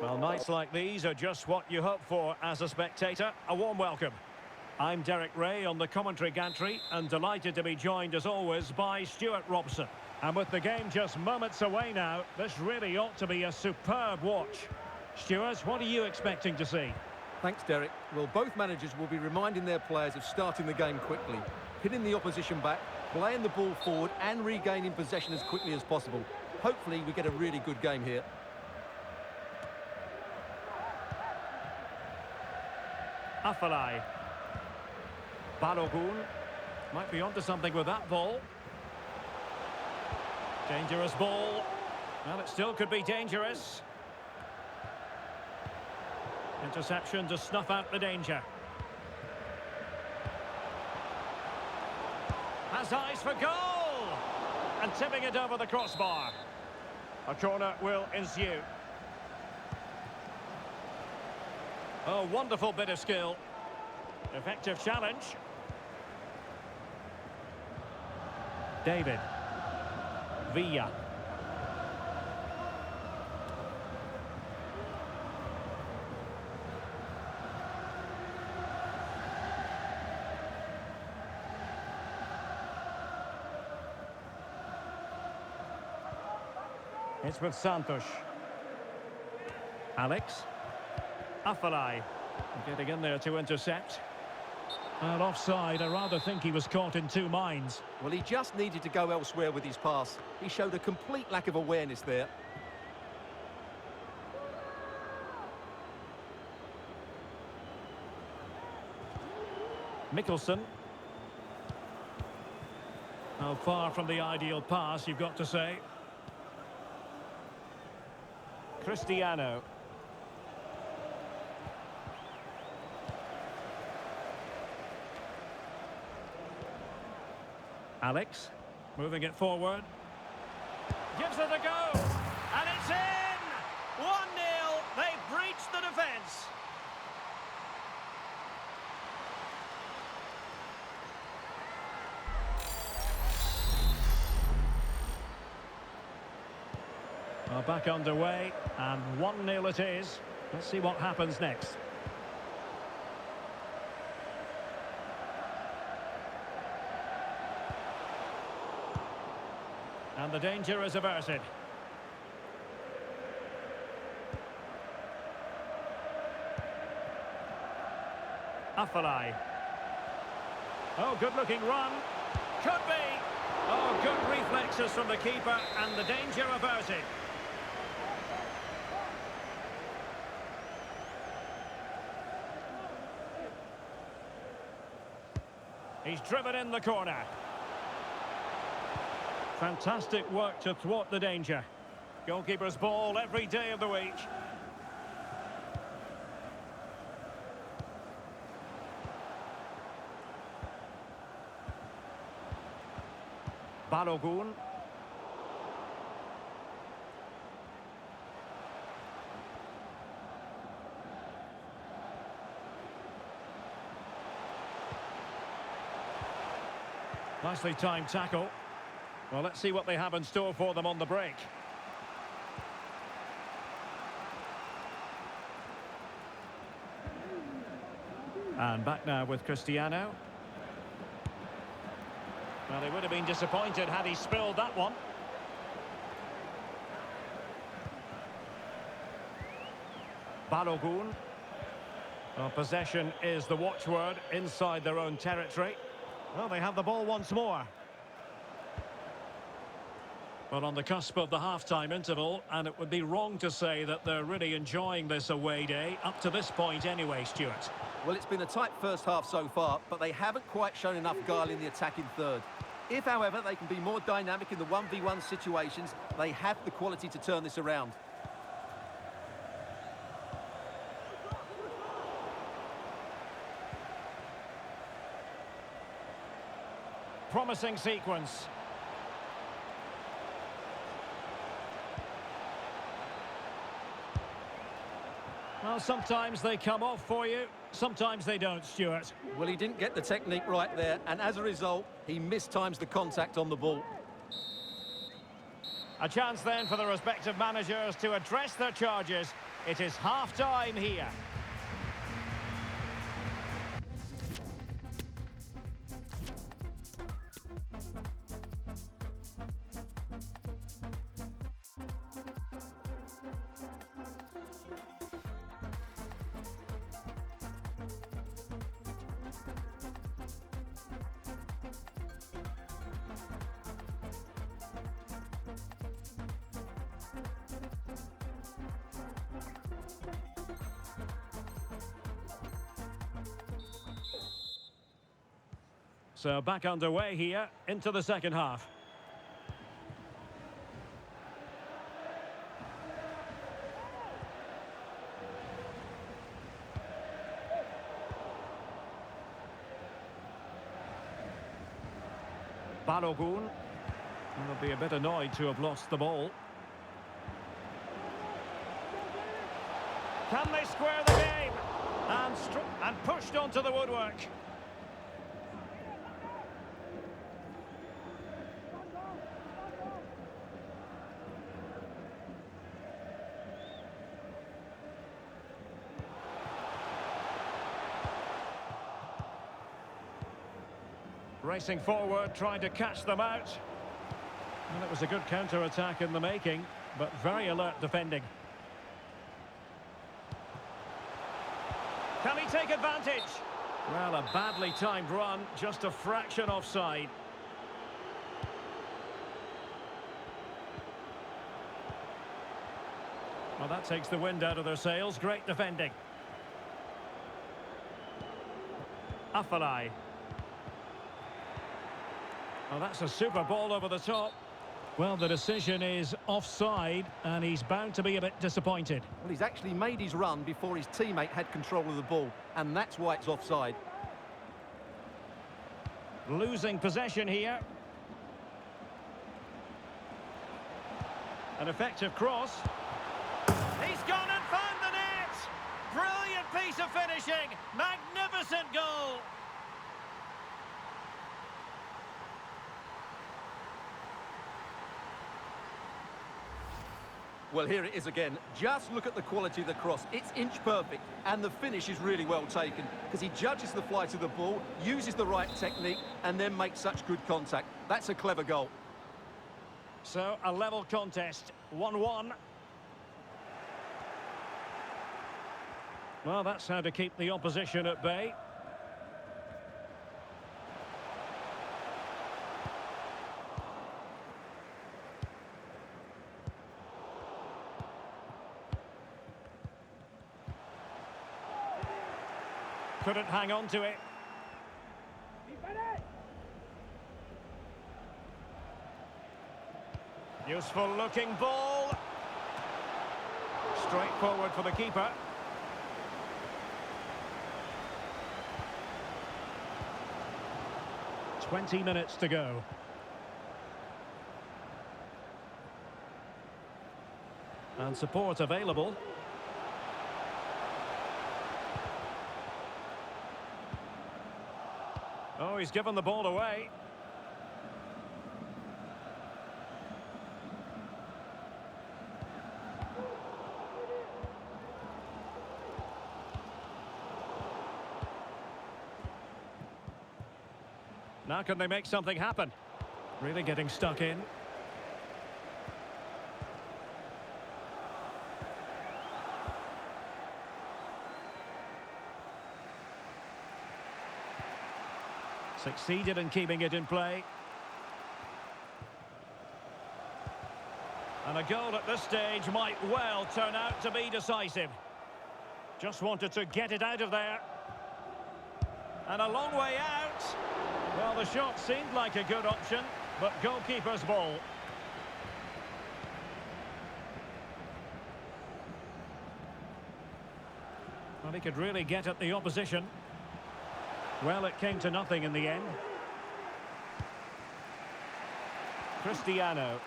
Well, nights like these are just what you hope for as a spectator. A warm welcome. I'm Derek Ray on the commentary gantry and delighted to be joined as always by Stuart Robson. And with the game just moments away now, this really ought to be a superb watch. Stuart, what are you expecting to see? Thanks, Derek. Well, both managers will be reminding their players of starting the game quickly, hitting the opposition back, playing the ball forward and regaining possession as quickly as possible. Hopefully we get a really good game here. Afellay. Balogun. Might be onto something with that ball. Dangerous ball. Well, it still could be dangerous. Interception to snuff out the danger. Has eyes for goal! And tipping it over the crossbar. A corner will ensue. Oh, wonderful bit of skill. Effective challenge. David. Villa. It's with Santos. Alex. Afellay. Getting in there to intercept. And offside, I rather think he was caught in two minds. Well, he just needed to go elsewhere with his pass. He showed a complete lack of awareness there. Mickelson. Oh, far from the ideal pass, you've got to say. Cristiano. Alex, moving it forward. Gives it a go. And it's in! 1-0. They've breached the defence. Well, back underway, and 1-0 it is. Let's see what happens next. And the danger is averted. Afellay. Oh, good-looking run. Could be. Oh, good reflexes from the keeper, and the danger averted. He's driven in the corner. Fantastic work to thwart the danger. Goalkeeper's ball every day of the week. Balogun. Nicely timed tackle. Well, let's see what they have in store for them on the break. And back now with Cristiano. Well, he would have been disappointed had he spilled that one. Balogun. Well, possession is the watchword inside their own territory. Well, they have the ball once more. Well, on the cusp of the half-time interval, and it would be wrong to say that they're really enjoying this away day, up to this point anyway, Stuart. Well, it's been a tight first half so far, but they haven't quite shown enough guile in the attacking third. If, however, they can be more dynamic in the 1v1 situations, they have the quality to turn this around. Promising sequence. Well, sometimes they come off for you, sometimes they don't, Stuart. Well, he didn't get the technique right there, and as a result, he mistimes the contact on the ball. A chance then for the respective managers to address their charges It is half-time here. So back underway here into the second half. Balogun will be a bit annoyed to have lost the ball. Can they square the game? And pushed onto the woodwork. Racing forward, trying to catch them out. And it was a good counter-attack in the making, but very alert defending. Can he take advantage? Well, a badly timed run, just a fraction offside. Well, that takes the wind out of their sails. Great defending. Afalai. Oh, that's a super ball over the top. Well, the decision is offside, and he's bound to be a bit disappointed. Well, he's actually made his run before his teammate had control of the ball, and that's why it's offside. Losing possession here. An effective cross. He's gone and found the net! Brilliant piece of finishing! Magnificent goal! Well, here it is again. Just look at the quality of the cross. It's inch perfect, and the finish is really well taken because he judges the flight of the ball, uses the right technique, and then makes such good contact. That's a clever goal. So, a level contest, 1-1. Well, that's how to keep the opposition at bay. Couldn't hang on to it. Useful looking ball. Straight forward for the keeper. "20 minutes to go. And support available. Oh, he's given the ball away. Now can they make something happen? Really getting stuck in. Succeeded in keeping it in play. And a goal at this stage might well turn out to be decisive. Just wanted to get it out of there. And a long way out. Well, the shot seemed like a good option, but goalkeeper's ball. Well, he could really get at the opposition. Well, it came to nothing in the end. Cristiano.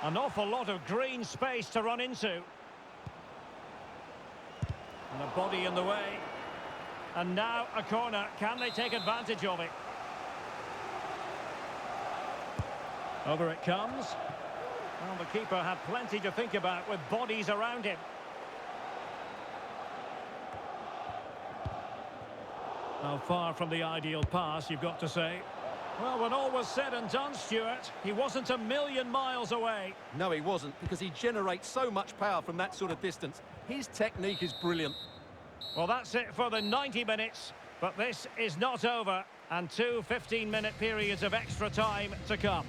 An awful lot of green space to run into. And a body in the way. And now a corner. Can they take advantage of it? Over it comes. Well, the keeper had plenty to think about with bodies around him. Now, far from the ideal pass, you've got to say. Well, when all was said and done, Stuart, he wasn't a million miles away. No, he wasn't, because he generates so much power from that sort of distance. His technique is brilliant. Well, that's it for the 90 minutes, but this is not over, and two 15-minute periods of extra time to come.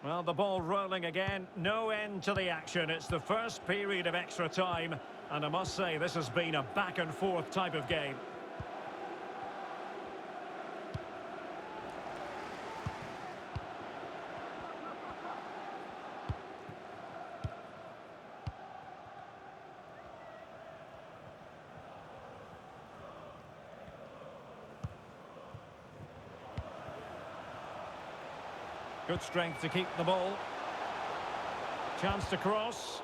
Well, the ball rolling again, no end to the action. It's the first period of extra time, and I must say this has been a back-and-forth type of game. Good strength to keep the ball. Chance to cross.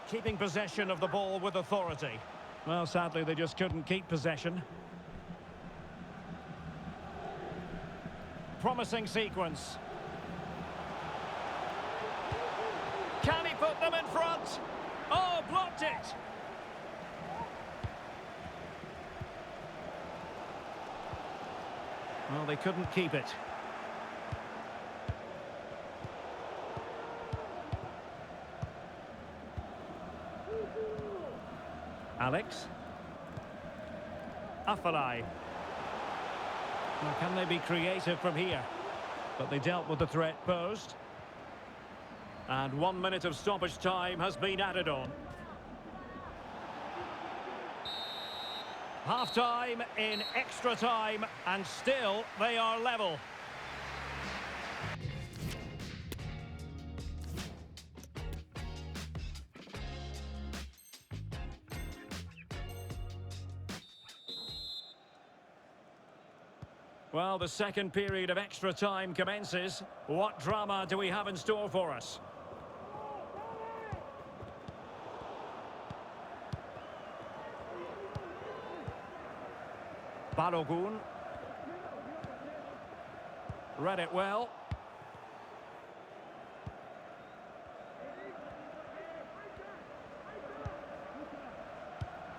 Keeping possession of the ball with authority. Well, sadly, they just couldn't keep possession. Promising sequence. Can he put them in front? Oh, blocked it! Well, they couldn't keep it. Alex. Afalai. Well, can they be creative from here? But they dealt with the threat posed. And 1 minute of stoppage time has been added on. Half-time in extra time, and still they are level. Well, the second period of extra time commences. What drama do we have in store for us? Balogun. Read it well.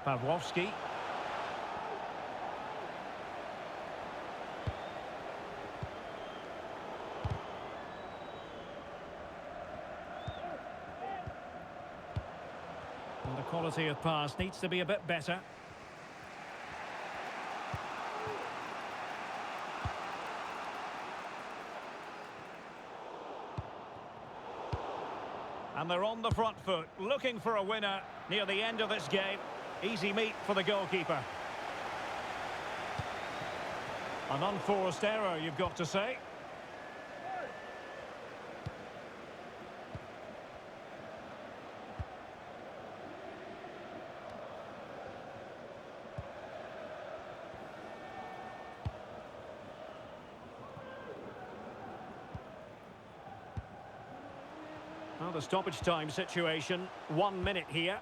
Pawłowski. And the quality of pass needs to be a bit better. And they're on the front foot, looking for a winner near the end of this game. Easy meat for the goalkeeper. An unforced error, you've got to say. Well, the stoppage time situation, 1 minute here.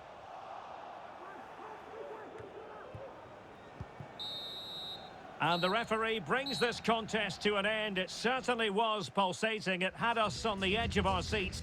And the referee brings this contest to an end. It certainly was pulsating. It had us on the edge of our seats.